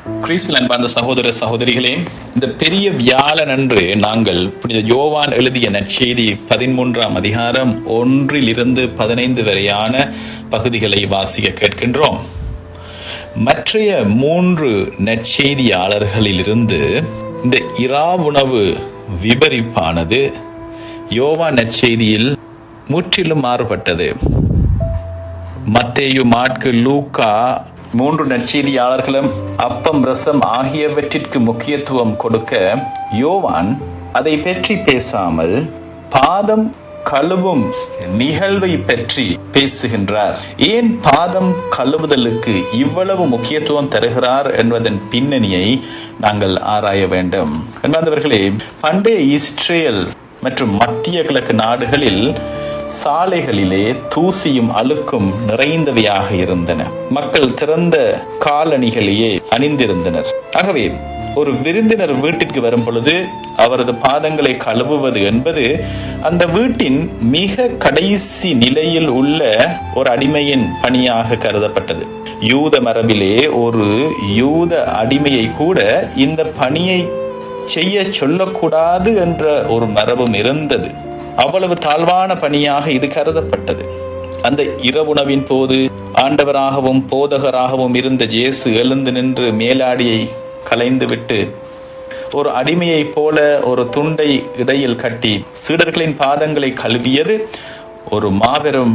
கிறிஸ்துவில் அன்பார்ந்த சகோதர சகோதரிகளே, இந்த பெரிய வியாழன் அன்று நாங்கள் புனித யோவான் எழுதிய நற்செய்தி 13ஆம் அதிகாரம் 1-15 வரையான பகுதிகளை வாசிக்க கேட்கின்றோம். மற்றைய 3 நற்செய்தியாளர்களிலிருந்து இந்த இராவுணவு விபரிப்பானது யோவான் நற்செய்தியில் முற்றிலும் மாறுபட்டது. மத்தேயு, மாற்கு, லூக்கா 3 நற்செய்தியாளர்களும் அப்பம், ரசம் ஆகியவற்றிற்கு முக்கியத்துவம் கொடுக்க, யோவான் அதை பற்றி பேசாமல் பாதம் கழுவும் நிகழ்வை பற்றி பேசுகின்றார். ஏன் பாதம் கழுவுதலுக்கு இவ்வளவு முக்கியத்துவம் தருகிறார் என்பதன் பின்னணியை நாங்கள் ஆராய வேண்டும். என்பவர்களே, பண்டைய இஸ்ரேல் மற்றும் மத்திய கிழக்கு நாடுகளில் சாலைகளிலே தூசியும் அழுக்கும் நிறைந்தவையாக இருந்தன. மக்கள் திறந்த காலணிகளையே அணிந்திருந்தனர். ஆகவே ஒரு விருந்தினர் வீட்டிற்கு வரும் பொழுது அவரது பாதங்களை கழுவுவது என்பது அந்த வீட்டின் மிக கடைசி நிலையில் உள்ள ஒரு அடிமையின் பணியாக கருதப்பட்டது. யூத மரபிலே ஒரு யூத அடிமையை கூட இந்த பணியை செய்ய சொல்லக்கூடாது என்ற ஒரு மரபும் இருந்தது. அவ்வளவு தாழ்வான பணியாக இது கருதப்பட்டது. அந்த இரவுணவின் போது ஆண்டவராகவும் போதகராகவும் இருந்த இயேசு எழுந்து நின்று மேலாடியை களைந்துவிட்டு ஒரு அடிமையைப் போல ஒரு துண்டை இடையில் கட்டி சீடர்களின் பாதங்களை கழுவியது ஒரு மாபெரும்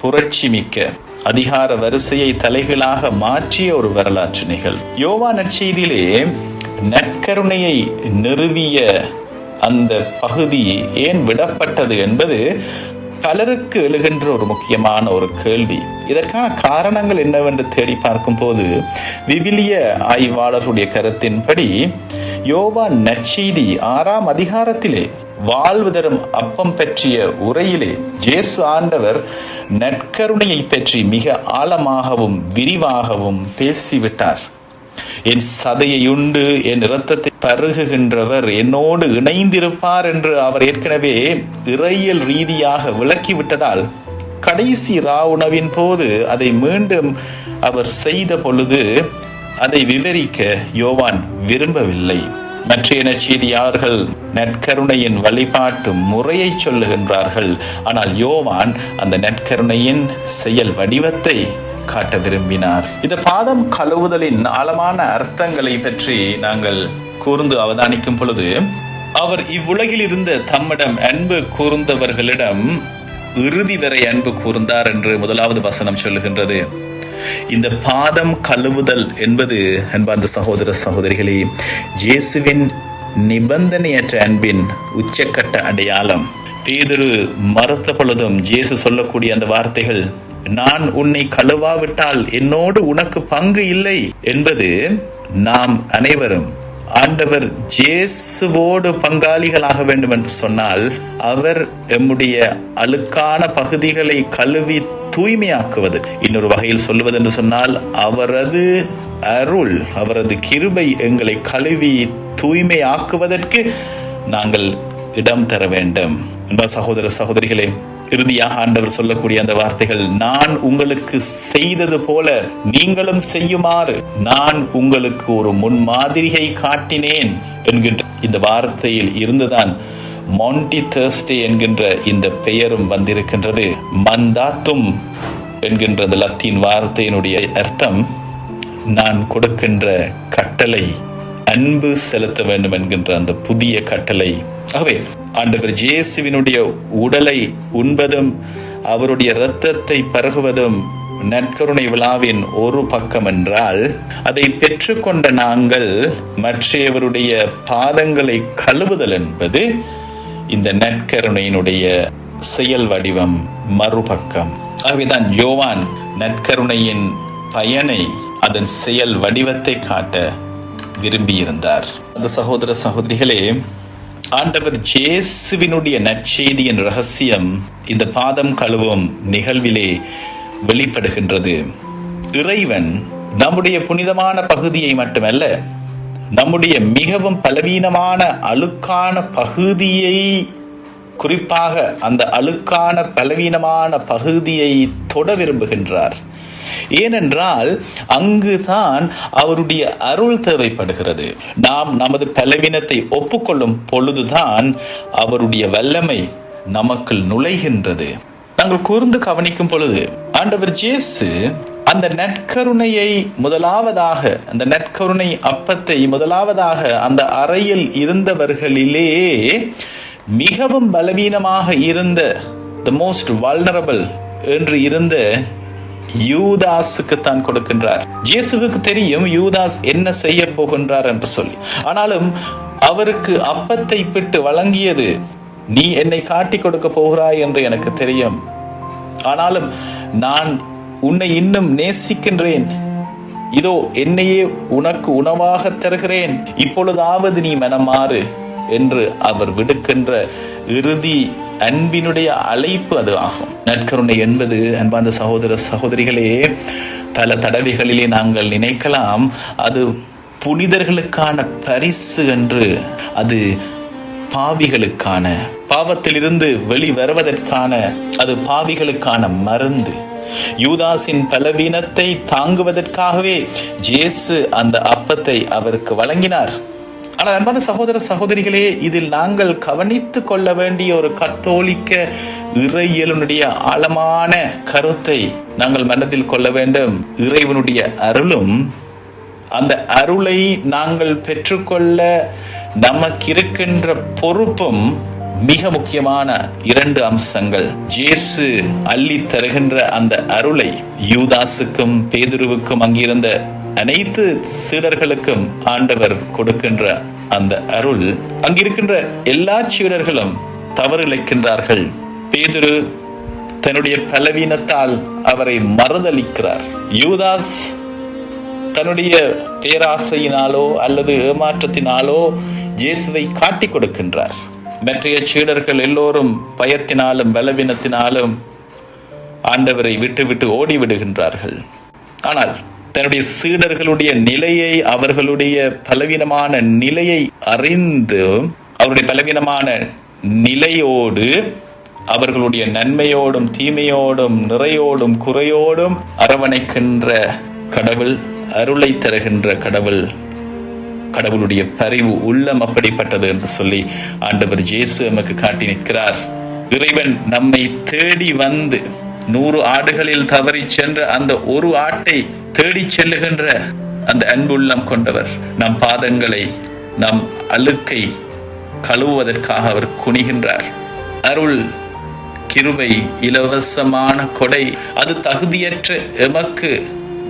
புரட்சி மிக்க அதிகார வரிசையை தலைகளாக மாற்றிய ஒரு வரலாற்று நிகழ்வு. யோவான் நற்செய்தியிலே நற்கருணையை நிறுவிய அந்த பகுதி ஏன் விடப்பட்டது என்பது பலருக்கு எழுகின்ற ஒரு முக்கியமான ஒரு கேள்வி. இதற்கான காரணங்கள் என்னவென்று தேடி பார்க்கும் போது விவிலிய ஆய்வாளர்களுடைய கருத்தின்படி யோவான் நற்செய்தி 6ஆம் அதிகாரத்திலே வாழ்வு தரும் அப்பம் பற்றிய உரையிலே இயேசு ஆண்டவர் நற்கருணையை பற்றி மிக ஆழமாகவும் விரிவாகவும் பேசிவிட்டார். என் சதையை உண்டு என் இரத்தத்தை பருகுகின்றவர் என்னோடு இணைந்திருப்பார் என்று அவர் ஏற்கனவே இறையியல் ரீதியாக விளக்கிவிட்டதால் கடைசி உணவின் போது அதை மீண்டும் அவர் செய்த பொழுது அதை விவரிக்க யோவான் விரும்பவில்லை. மற்ற நற்செய்தியாளர்கள் நற்கருணையின் வழிபாட்டு முறையை சொல்லுகின்றார்கள். ஆனால் யோவான் அந்த நற்கருணையின் செயல் வடிவத்தை காட்ட விரும்பினார். இந்த பாதம் கழுவுதலின் ஆழமான அர்த்தங்களை பற்றி நாங்கள் கூர்ந்து அவதானிக்கும் பொழுது, அவர் இவ்வுலகில் இருந்த தம்மிடம் அன்பு கூர்ந்தவர்களிடம் இறுதி வரை அன்பு கூர்ந்தார் என்று 1வது வசனம் சொல்லுகின்றது. இந்த பாதம் கழுவுதல் என்பது அன்பார்ந்த சகோதர சகோதரிகளே, இயேசுவின் நிபந்தனையற்ற அன்பின் உச்சக்கட்ட அடையாளம். பேதுரு மறுத்த பொழுதும் இயேசு சொல்லக்கூடிய அந்த வார்த்தைகள், நான் உன்னை கழுவாவிட்டால் என்னோடு உனக்கு பங்கு இல்லை என்பது நாம் அனைவரும் ஆண்டவர் இயேசுவோடு பங்காளிகளாக வேண்டும் என்று சொன்னால் அவர் எம்முடைய அழுக்கான பகுதிகளை கழுவி தூய்மையாக்குவது. இன்னொரு வகையில் சொல்லுவது என்று சொன்னால் அவரது அருள், அவரது கிருபை எங்களை கழுவி தூய்மையாக்குவதற்கு நாங்கள் இடம் தர வேண்டும். சகோதர சகோதரிகளே, இறுதியாக ஆண்டவர் சொல்லக்கூடிய அந்த வார்த்தைகள், நான் உங்களுக்கு செய்தது போல நீங்களும் செய்யுமாறு நான் உங்களுக்கு ஒரு முன்மாதிரியை காட்டினேன் என்கின்ற இந்த வார்த்தையில் இருந்துதான் மாண்டி தர்ஸ்டே என்கின்ற இந்த பெயரும் வந்திருக்கின்றது. மந்தாத்தும் என்கின்ற அந்த லத்தீன் வார்த்தையினுடைய அர்த்தம் நான் கொடுக்கின்ற கட்டளை, அன்பு செலுத்த வேண்டும் என்கின்ற அந்த புதிய கட்டளை. ஆகவே ஆண்டவர் இயேசுவினுடைய உடலை உண்பதும் அவருடைய இரத்தத்தை பருகுவதும் நற்கருணை விழாவின் ஒரு பக்கம் என்றால், அதை பெற்றுக்கொண்ட நாங்கள் மற்றவருடைய பாதங்களை கழுவுதல் என்பது இந்த நற்கருணையினுடைய செயல் வடிவம், மறுபக்கம். ஆகவேதான் யோவான் நற்கருணையின் பயனை, அதன் செயல் வடிவத்தை காட்ட விரும்பியிருந்தார். அந்த சகோதர சகோதரிகளே, ஆண்டவர் இயேசுவினுடைய நற்செய்தியின் ரகசியம் இந்த பாதம் கழுவும் நிகழ்விலே வெளிப்படுகின்றது. இறைவன் நம்முடைய புனிதமான பகுதியை மட்டுமல்ல, நம்முடைய மிகவும் பலவீனமான அழுக்கான பகுதியை, குறிப்பாக அந்த அழுக்கான பலவீனமான பகுதியை தொட விரும்புகின்றார். ஏனென்றால் அங்குதான் அவருடைய அருள் தேவைப்படுகிறது. நாம் நமது பலவீனத்தை ஒப்புக்கொள்ளும் பொழுதுதான் அவருடைய வல்லமை நமக்குள் நுழைகின்றது. நாங்கள் கூர்ந்து கவனிக்கும் பொழுது ஆண்டவர் இயேசு அந்த நற்கருணையை முதலாவதாக, அந்த நற்கருணை அப்பத்தை முதலாவதாக அந்த அறையில் இருந்தவர்களிலே மிகவும் பலவீனமாக இருந்த, the most vulnerable என்று இருந்த யூதாஸுக்கு தான் கொடுக்கின்றார். இயேசுவுக்கு தெரியும் யூதாஸ் என்ன செய்ய போகின்றார் என்று சொல்லி. ஆனாலும் அவருக்கு அப்பத்தை பிட்டு வழங்கியது, நீ என்னை காட்டி கொடுக்க போகிறாய் என்று எனக்கு தெரியும், ஆனாலும் நான் உன்னை இன்னும் நேசிக்கின்றேன், இதோ என்னையே உனக்கு உணவாக தருகிறேன், இப்பொழுதாவது நீ மனமாறு என்று அவர் விடுக்கின்ற இறுதி அன்பினுடைய அழைப்பு அது ஆகும். நற்கருணை என்பது, அன்பார்ந்த சகோதர சகோதரிகளே, பல தடவைகளிலே நாங்கள் நினைக்கலாம் அது புனிதர்களுக்கான பரிசு என்று. அது பாவிகளுக்கான, பாவத்திலிருந்து வெளிவருவதற்கான, அது பாவிகளுக்கான மருந்து. யூதாஸின் பலவீனத்தை தாங்குவதற்காகவே இயேசு அந்த அப்பத்தை அவருக்கு வழங்கினார். ஆனால் அன்பான சகோதர சகோதரிகளே, இதில் நாங்கள் கவனித்துக் கொள்ள வேண்டிய ஒரு கத்தோலிக்க இறையியலுடைய ஆழமான கருத்தை நாங்கள் மனதில் கொள்ள வேண்டும். இறைவனுடைய அருளும், அந்த அருளை நாங்கள் பெற்றுக்கொள்ள நமக்கு இருக்கின்ற பொறுப்பும் மிக முக்கியமான இரண்டு அம்சங்கள். இயேசு அள்ளி தருகின்ற அந்த அருளை யூதாசுக்கும் பேதுருவுக்கும் அங்கிருந்த அனைத்து சீடர்களுக்கும் ஆண்டவர் கொடுக்கின்ற அந்த அருள், அங்கிருக்கின்ற எல்லா சீடர்களும் தவறு இழைக்கின்றார்கள். பேதுரு தன்னுடைய பலவீனத்தால் அவரை மறுதலிக்கிறார். யூதாஸ் தன்னுடைய பேராசையினாலோ அல்லது ஏமாற்றத்தினாலோ இயேசுவை காட்டி கொடுக்கின்றார். மற்றைய சீடர்கள் எல்லோரும் பயத்தினாலும் பலவீனத்தினாலும் ஆண்டவரை விட்டு ஓடிவிடுகின்றார்கள். ஆனால் தன்னுடைய சீடர்களுடைய நிலையை, அவர்களுடைய பலவீனமான நிலையை அறிந்து, அவருடைய பலவீனமான நிலையோடு அவர்களுடைய நன்மையோடும் தீமையோடும் நிறையோடும் குறையோடும் அரவணைக்கின்ற கடவுள், அருளை தருகின்ற கடவுள், கடவுளுடைய பரிவு உள்ளம் அப்படிப்பட்டது என்று சொல்லி ஆண்டவர் இயேசு நமக்கு காட்டி நிற்கிறார். இறைவன் நம்மை தேடி வந்து 100 ஆடுகளில் தவறி சென்ற அந்த ஒரு ஆட்டை தேடி செல்லுகின்ற அந்த அன்புள்ளம் கொண்டவர். நம் பாதங்களை, நம் அழுக்கை கழுவுவதற்காக அவர் குனிகின்றார். அருள், கிருபை, இலவசமான கொடை, அது தகுதியற்ற எமக்கு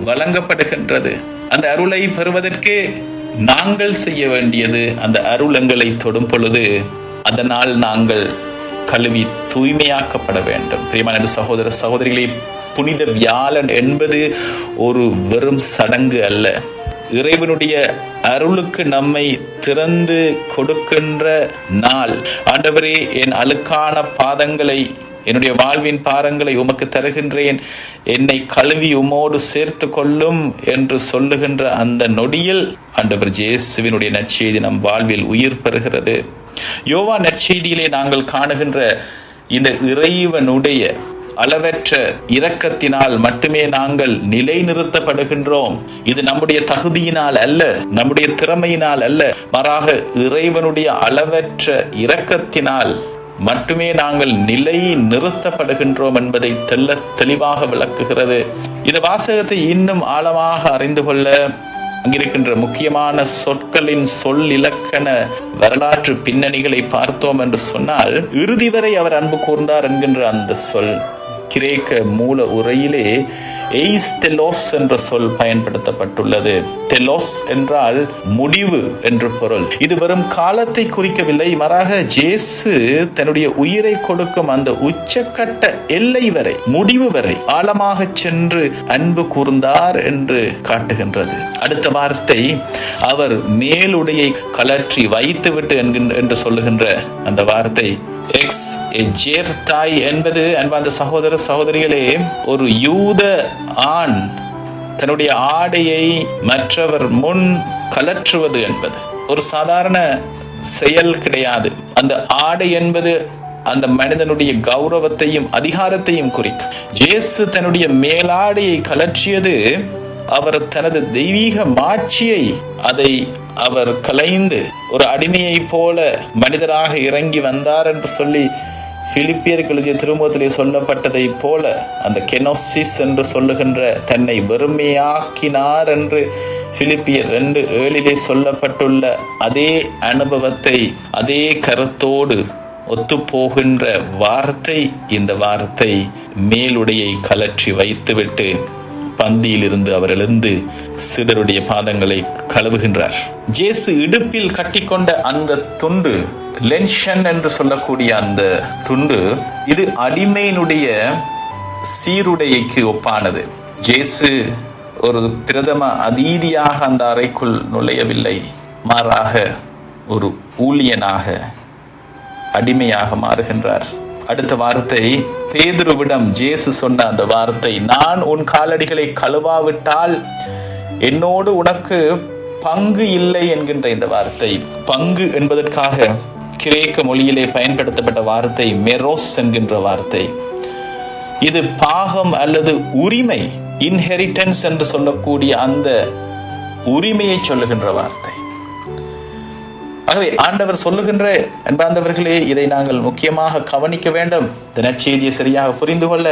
வழங்கப்படுகின்றது. அந்த அருளை பெறுவதற்கு நாங்கள் செய்ய வேண்டியது, அந்த அருள் எங்களை தொடும் பொழுது அதனால் நாங்கள் கழுவி தூய்மையாக்கப்பட வேண்டும். பிரியமான சகோதர சகோதரிகளே, புனித வியாழன் என்பது ஒரு வெறும் சடங்கு அல்ல. இறைவனுடைய அருளுக்கு நம்மை திறந்து கொடுக்கின்ற நாள். ஆண்டவரே, என் அழுக்கான பாதங்களை, என்னுடைய வாழ்வின் பாரங்களை உமக்கு தருகின்றேன், என்னை கழுவி உமோடு சேர்த்து கொள்ளும் என்று சொல்லுகின்ற அந்த நொடியில் ஆண்டவர் இயேசுவினுடைய நற்செய்தி நம் வாழ்வில் உயிர் பெறுகிறது. யோவான் நற்செய்தியிலே நாங்கள் காணுகின்ற இந்த இறைவனுடைய அளவற்ற இரக்கத்தினால் மட்டுமே நாங்கள் நிலைநிறுத்தப்படுகின்றோம். இது நம்முடைய தகுதியினால் அல்ல, நம்முடைய திறமையினால் அல்ல, மாறாக இறைவனுடைய அளவற்ற இரக்கத்தினால் மட்டுமே நாங்கள் நிலை நிறுத்தப்படுகின்றோம் என்பதை தெளிவாக விளக்குகிறது. இந்த வாசகத்தை இன்னும் ஆழமாக அறிந்து கொள்ள அங்கிருக்கின்ற முக்கியமான சொற்களின் சொல் இலக்கண வரலாற்று பின்னணிகளை பார்த்தோம் என்று சொன்னால், இறுதி வரை அவர் அன்பு கூர்ந்தார் என்கின்ற அந்த சொல் கிரேக்க மூல உரையிலே எய்ஸ் தெலோஸ் என்ற சொல் பயன்படுத்தப்பட்டுள்ளது. தெலோஸ் என்றால் முடிவு என்று பொருள். இது வெறும் காலத்தை குறிக்கவில்லை, மாறாக இயேசு தன்னுடைய உயிரை கொடுக்கும் அந்த உச்சக்கட்ட எல்லை வரை, முடிவு வரை ஆழமாக சென்று அன்பு கூர்ந்தார் என்று காட்டுகின்றது. அடுத்த வார்த்தை, அவர் மேலுடையை கலற்றி வைத்துவிட்டு என்று சொல்லுகின்ற அந்த வார்த்தை எக்ஸ் எஜேர்தாய் என்பது, அன்பார்ந்த சகோதர சகோதரிகளே, ஒரு யூத ஆண் தன்னுடைய ஆடையை மற்றவர் முன் கலற்றுவது என்பது ஒரு சாதாரண செயல் கிடையாது. அந்த ஆடை என்பது அந்த மனிதனுடைய கௌரவத்தையும் அதிகாரத்தையும் குறிக்கும். இயேசு தன்னுடைய மேலாடையை கலற்றியது அவர் தனது தெய்வீக மாட்சியை அதை அவர் கலைந்து ஒரு அடிமையை போல மனிதராக இறங்கி வந்தார் என்று சொல்லி பிலிப்பியருக்கு எழுதிய திருமுகத்திலே சொல்லப்பட்டதை போல அந்த கெனோசிஸ் என்று சொல்லுகின்ற தன்னை வெறுமையாக்கினார் என்று பிலிப்பியர் 2:7 சொல்லப்பட்டுள்ள அதே அனுபவத்தை அதே கருத்தோடு ஒத்துப்போகின்ற வார்த்தை இந்த வார்த்தை மேலுடையை கலற்றி வைத்துவிட்டு பந்தியிலிருந்து அவர் எழுந்து சீடருடைய பாதங்களை கழுவுகின்றார். இயேசு இடுப்பில் கட்டிக்கொண்ட அந்த துண்டு, லென்ஷன் என்று சொல்லக்கூடிய அந்த துண்டு, இது அடிமையினுடைய சீருடைக்கு ஒப்பானது. இயேசு ஒரு பிரதம அதிதியாக அந்த அறைக்குள் நுழையவில்லை, மாறாக ஒரு ஊழியனாக அடிமையாக மாறுகின்றார். அடுத்த வார்த்தை பேதுருவிடம் இயேசு சொன்ன அந்த வார்த்தை, நான் உன் காலடிகளை கழுவாவிட்டால் என்னோடு உனக்கு பங்கு இல்லை என்கின்ற இந்த வார்த்தை. பங்கு என்பதற்காக கிரேக்க மொழியிலே பயன்படுத்தப்பட்ட வார்த்தை மெரோஸ் என்கின்ற வார்த்தை. இது பாகம் அல்லது உரிமை, இன்ஹெரிட்டன்ஸ் என்று சொல்லக்கூடிய அந்த உரிமையை சொல்லுகின்ற வார்த்தை. ஆகவே ஆண்டவர் சொல்லுகின்ற அன்பார்ந்தவர்களே, இதை நாங்கள் முக்கியமாக கவனிக்க வேண்டும். நற்செய்தியை சரியாக புரிந்து கொள்ள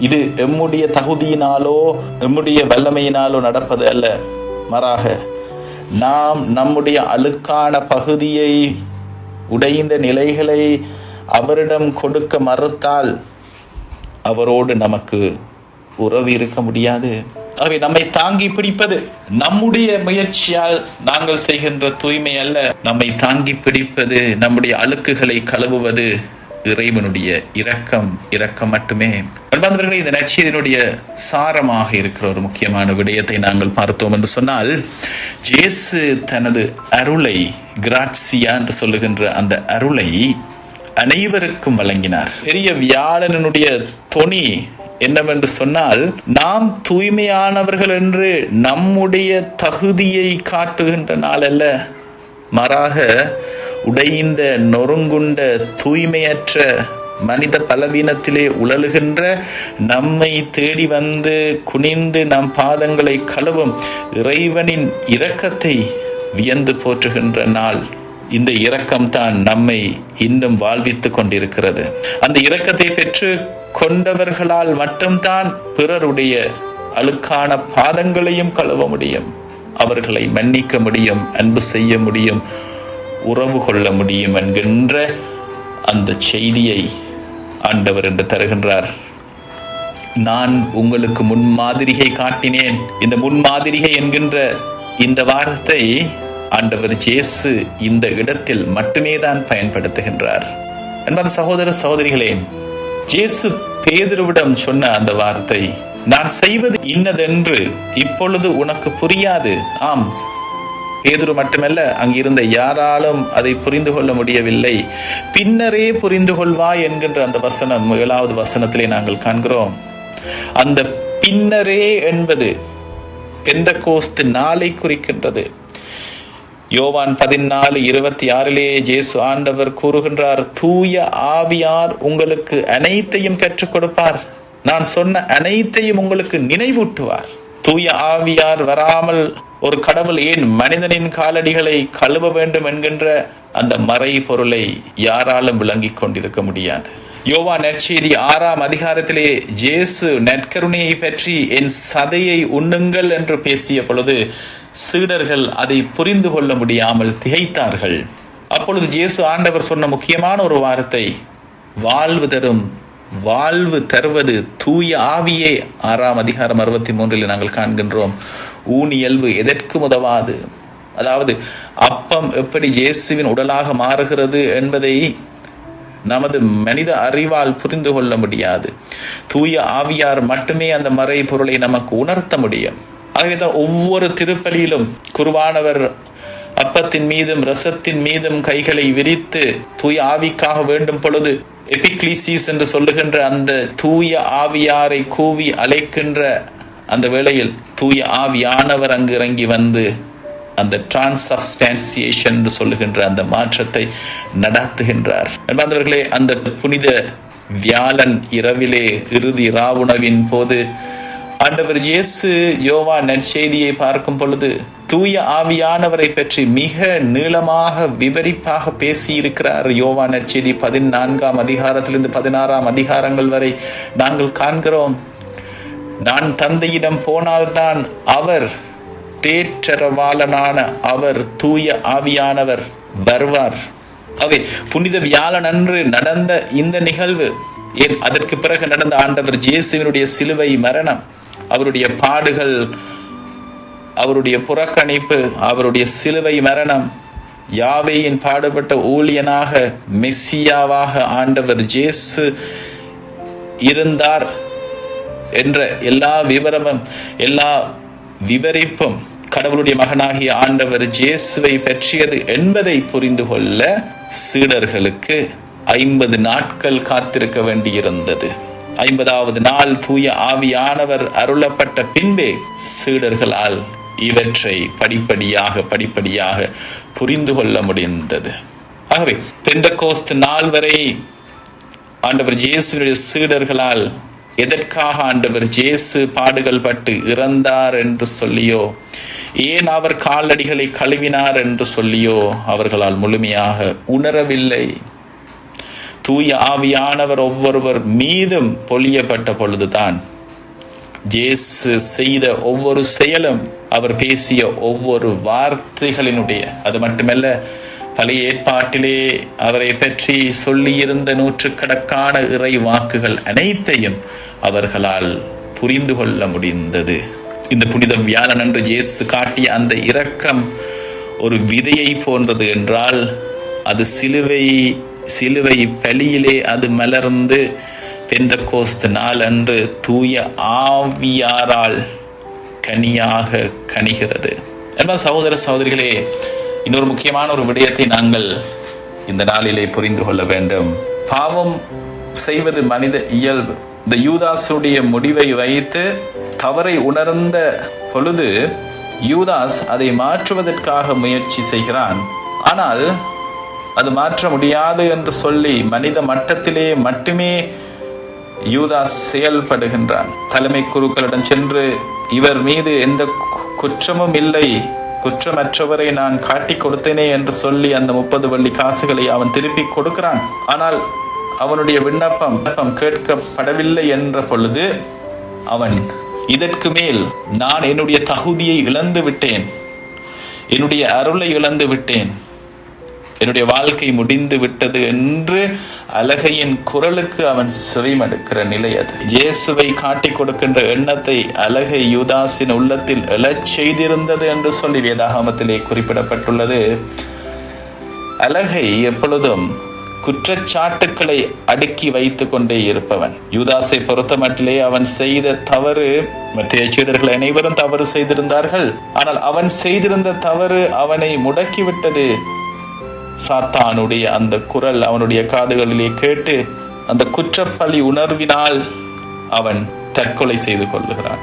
இது எம்முடைய தகுதியினாலோ எம்முடைய வல்லமையினாலோ நடப்பது அல்ல. மாறாக நாம் நம்முடைய அழுக்கான பகுதியை, உடைந்த நிலைகளை அவரிடம் கொடுக்க மறுத்தால் அவரோடு நமக்கு உறவு இருக்க முடியாது. ஆகவே நம்மை தாங்கி பிடிப்பது நம்முடைய முயற்சியால் நாங்கள் செய்கின்ற தூய்மை அல்ல. நம்மை தாங்கி பிடிப்பது, நம்முடைய அழுக்குகளை கழுவுவது இறைவனுடைய இரக்கம் மட்டுமே. அன்பார்ந்தவர்களே, இந்த நற்செய்தியினுடைய சாரமாக இருக்கிற ஒரு முக்கியமான விடயத்தை நாங்கள் பார்த்தோம் என்று சொன்னால், இயேசு தனது அருளை, கிராட்சியா என்று சொல்லுகின்ற அந்த அருளை அனைவருக்கும் வழங்கினார். பெரிய வியாழனுடைய தொனி என்னவென்று சொன்னால், நாம் தூய்மையானவர்கள் என்று நம்முடைய தகுதியை காட்டுகின்ற நாள் அல்ல, மாறாக உடைந்த நொறுங்குண்ட தூய்மையற்ற மனித பலவீனத்திலே உழலுகின்ற நம்மை தேடி வந்து குனிந்து நம் பாதங்களை கழுவும் இறைவனின் இரக்கத்தை வியந்து போற்றுகின்ற நாள். இந்த இரக்கம்தான் நம்மை இன்னும் வாழ்வித்துக் கொண்டிருக்கிறது. அந்த இரக்கத்தை பெற்று கொண்டவர்களால் மட்டும்தான் பிறருடைய அழுக்கான பாதங்களையும் கழுவ முடியும், அவர்களை மன்னிக்க முடியும், அன்பு செய்ய முடியும், உறவு கொள்ள முடியும் என்கின்ற அந்த செய்தியை ஆண்டவர் என்று தருகின்றார். நான் உங்களுக்கு முன்மாதிரியை காட்டினேன். இந்த முன்மாதிரிகை என்கின்ற இந்த வார்த்தை ஆண்டவர் இயேசு இந்த இடத்தில் மட்டுமே தான் பயன்படுத்துகின்றார். அன்பான சகோதர சகோதரிகளே, இயேசு பேதுருவிடம் சொன்ன அந்த வார்த்தை, நான் செய்வது இன்னதென்று இப்பொழுது உனக்கு புரியாது. ஆம், பேதுரு மட்டுமல்ல, அங்கிருந்த யாராலும் அதை புரிந்து கொள்ள முடியவில்லை. பின்னரே புரிந்து கொள்வாய் என்கின்ற அந்த வசனம் 7வது வசனத்திலே நாங்கள் காண்கிறோம். அந்த பின்னரே என்பது பெந்தகோஸ்து நாளை குறிக்கின்றது. யோவான் 14:26 இயேசு ஆண்டவர் கூறுகின்றார், தூய ஆவியார் உங்களுக்கு அனைத்தையும் கற்றுக் கொடுப்பார், நான் சொன்ன அனைத்தையும் உங்களுக்கு நினைவூட்டுவார். தூய ஆவியார் வராமல் ஒரு கடவுள் ஏன் மனிதனின் காலடிகளை கழுவ வேண்டும் என்கின்ற அந்த மறை பொருளை யாராலும் விளங்கிக் கொண்டிருக்க முடியாது. யோவான் நற்செய்தி 6ஆம் அதிகாரத்திலே இயேசு நற்கருணையை பற்றி என் சதையை உண்ணுங்கள் என்று பேசிய பொழுது சீடர்கள் அதை புரிந்து கொள்ள முடியாமல் திகைத்தார்கள். அப்பொழுது இயேசு ஆண்டவர் சொன்ன முக்கியமான ஒரு வார்த்தை, வாழ்வு தரும், வாழ்வு தருவது தூய ஆவியே. 6ஆம் அதிகாரம் 63 நாங்கள் காண்கின்றோம். ஊனியல்வு எதற்கும் உதவாது. அதாவது அப்பம் எப்படி இயேசுவின் உடலாக மாறுகிறது என்பதை நமது மனித அறிவால் புரிந்து கொள்ள முடியாது. தூய ஆவியார் மட்டுமே அந்த மறை பொருளை நமக்கு உணர்த்த முடியும். ஆகவேதான் ஒவ்வொரு திருப்பலியிலும் குருவானவர் அப்பத்தின் மீதும் ரசத்தின் மீதும் கைகளை விரித்து தூய ஆவிக்காக வேண்டும் பொழுது எபிக்லீசிஸ் என்று சொல்லுகின்ற அந்த தூய ஆவியாரை கூவி அழைக்கின்ற அந்த வேளையில் தூய ஆவியானவர் அங்கு இறங்கி வந்து அந்த டிரான்ஸ்சப்ஸ்டான்சியேஷன் என்று சொல்லுகின்ற அந்த மாற்றத்தை நடாத்துகின்றார். அன்பார்ந்தவர்களே, அந்த புனித வியாழன் இரவிலே இறுதி ராவுணவின் போது ஆண்டவர் இயேசு யோவான் நற்செய்தியை பார்க்கும் பொழுது தூய ஆவியானவரை பற்றி மிக நீளமாக விவரிப்பாக பேசியிருக்கிறார். யோவான் நற்செய்தி 14ஆம் அதிகாரத்திலிருந்து 16ஆம் அதிகாரங்கள் வரை நாங்கள் காண்கிறோம். நான் தந்தையிடம் போனால்தான் அவர், தேற்றரவாளனான அவர், தூய ஆவியானவர் வருவார். அவை புனித வியாழன் அன்று நடந்த இந்த நிகழ்வு, ஏன் அதற்கு பிறகு நடந்த ஆண்டவர் இயேசுவினுடைய சிலுவை மரணம், அவருடைய பாடுகள், அவருடைய புறக்கணிப்பு, அவருடைய சிலுவை மரணம், யாவேயின் பாடுபட்ட ஊழியனாக மெஸ்ஸியாவாக ஆண்டவர் இயேசு இருந்தார் என்ற எல்லா விவரமும், எல்லா விவரிப்பும் கடவுளுடைய மகனாகிய ஆண்டவர் இயேசுவை பற்றியது என்பதை புரிந்து கொள்ள சீடர்களுக்கு 50 நாட்கள் காத்திருக்க வேண்டியிருந்தது. 50வது நாள் தூய ஆவியானவர் அருளப்பட்ட பின்பே சீடர்களால் இவற்றை படிப்படியாக புரிந்து கொள்ள முடிந்தது. ஆகவே பெந்தெகோஸ்து நாள் வரை ஆண்டவர் இயேசுவினுடைய சீடர்களால் எதற்காக ஆண்டவர் இயேசு பாடுகள் பட்டு இறந்தார் என்று சொல்லியோ, ஏன் அவர் காலடிகளை கழுவினார் என்று சொல்லியோ அவர்களால் முழுமையாக உணரவில்லை. தூய ஆவியானவர் ஒவ்வொருவர் மீதும் பொழியப்பட்ட பொழுதுதான் இயேசு செய்த ஒவ்வொரு செயலும், அவர் பேசிய ஒவ்வொரு வார்த்தைகளினுடைய, அது மட்டுமல்ல பழைய ஏற்பாட்டிலே அவரை பற்றி சொல்லியிருந்த நூற்றுக்கணக்கான இறை வாக்குகள் அனைத்தையும் அவர்களால் புரிந்து கொள்ள முடிந்தது. இந்த புனித வியாழன் அன்று இயேசு காட்டிய அந்த இரக்கம் ஒரு விதையை போன்றது என்றால், அது சிலுவை பலியிலே அது மலர்ந்து பெந்தெகோஸ்து நாள் அன்று தூய ஆவியாரால் கனியாக கனிகிறது. சகோதர சகோதரிகளே, இன்னொரு முக்கியமான ஒரு விடயத்தை நாங்கள் இந்த நாளிலே புரிந்து கொள்ள வேண்டும். பாவம் செய்வது மனித இயல்பு. இந்த யூதாசுடைய முடிவை வைத்து தவறை உணர்ந்த பொழுது யூதாஸ் அதை மாற்றுவதற்காக முயற்சி செய்கிறான். ஆனால் அது மாற்ற முடியாது என்று சொல்லி மனித மட்டத்திலே மட்டுமே யூதாஸ் செயல்படுகின்றான். தலைமை குருக்களிடம் சென்று இவர் மீது எந்த குற்றமும் இல்லை, குற்றமற்றவரை நான் காட்டி கொடுத்தேனே என்று சொல்லி அந்த 30 வெள்ளி காசுகளை அவன் திருப்பி கொடுக்கிறான். ஆனால் அவனுடைய விண்ணப்பம் கேட்கப்படவில்லை என்ற பொழுது அவன், இதற்கு மேல் நான் என்னுடைய தகுதியை இழந்து விட்டேன், என்னுடைய அருளை இழந்து விட்டேன், என்னுடைய வாழ்க்கை முடிந்து விட்டது என்று அலகையின் குரலுக்கு அவன் செவிமடுக்கிற நிலை அது. இயேசுவை காட்டிக் கொடுக்கின்ற எண்ணத்தை அலகை யூதாசின் உள்ளத்தில் எழச் செய்திருந்தது என்று சொல்லி வேதாகமத்திலே குறிப்பிடப்பட்டுள்ளது. அலகை எப்பொழுதும் குற்றச்சாட்டுக்களை அடுக்கி வைத்துக் கொண்டே இருப்பவன். யூதாசை பொறுத்தமட்டிலே அவன் செய்த தவறு, மற்ற சீடர்கள் அனைவரும் தவறு செய்திருந்தார்கள். ஆனால் அவன் செய்திருந்த தவறு அவனை முடக்கிவிட்டது. சாத்தானுடைய அந்த குரல் அவனுடைய காதுகளிலே கேட்டு அந்த குற்றப்பழி உணர்வினால் அவன் தற்கொலை செய்து கொள்ளுகிறான்.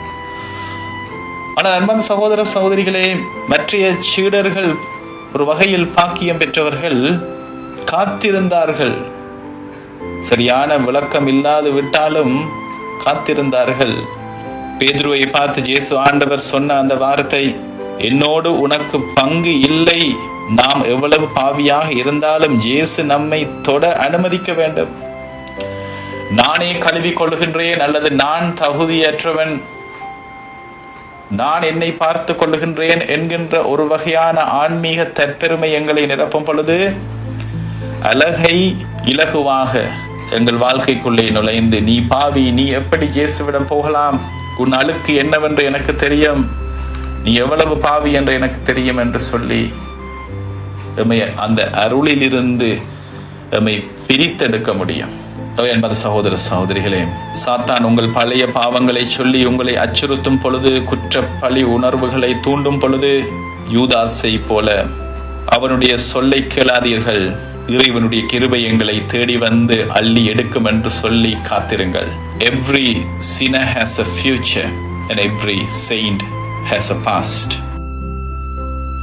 ஆனால் அன்பான சகோதர சகோதரிகளே, மற்ற சீடர்கள் ஒரு வகையில் பாக்கியம் பெற்றவர்கள், காத்திருந்தார்கள். சரியான விளக்கம் இல்லாது விட்டாலும் காத்திருந்தார்கள். பேதுருவை பார்த்து இயேசு ஆண்டவர் சொன்ன அந்த வார்த்தை, என்னோடு உனக்கு பங்கு இல்லை, நாம் எவ்வளவு பாவியாக இருந்தாலும் இயேசு நம்மை தொட அனுமதிக்க வேண்டும், நானே கழுவி கொள்ளுகின்றேன், அல்லது நான் தகுதியற்றவன், நான் என்னை பார்த்து கொள்ளுகின்றேன் என்கின்ற ஒரு வகையான ஆன்மீக தற்பெருமை எங்களை நிரப்பும் பொழுது அலகை இலகுவாக எங்கள் வாழ்க்கைக்குள்ளே நுழைந்து, நீ பாவி, நீ எப்படி இயேசுவிடம் போகலாம், உன் அழுக்கு என்னவென்று எனக்கு தெரியும், நீ எவ்வளவு பாவி என்று எனக்கு தெரியும் என்று சொல்லி எம்மை அந்த அருளிலிருந்து எம்மை பிரித்தெடுக்க முடியும். என்பது சகோதர சகோதரிகளே, சாத்தான் உங்கள் பழைய பாவங்களை சொல்லி உங்களை அச்சுறுத்தும் பொழுது, குற்றப்பழி உணர்வுகளை தூண்டும் பொழுது, யூதாசை போல அவனுடைய சொல்லை கேளாதீர்கள், இறைவனுடைய கிருபை எங்களை தேடி வந்து அள்ளி எடுக்கும் என்று சொல்லி காத்திருங்கள். Every sinner has a future and every saint has a past.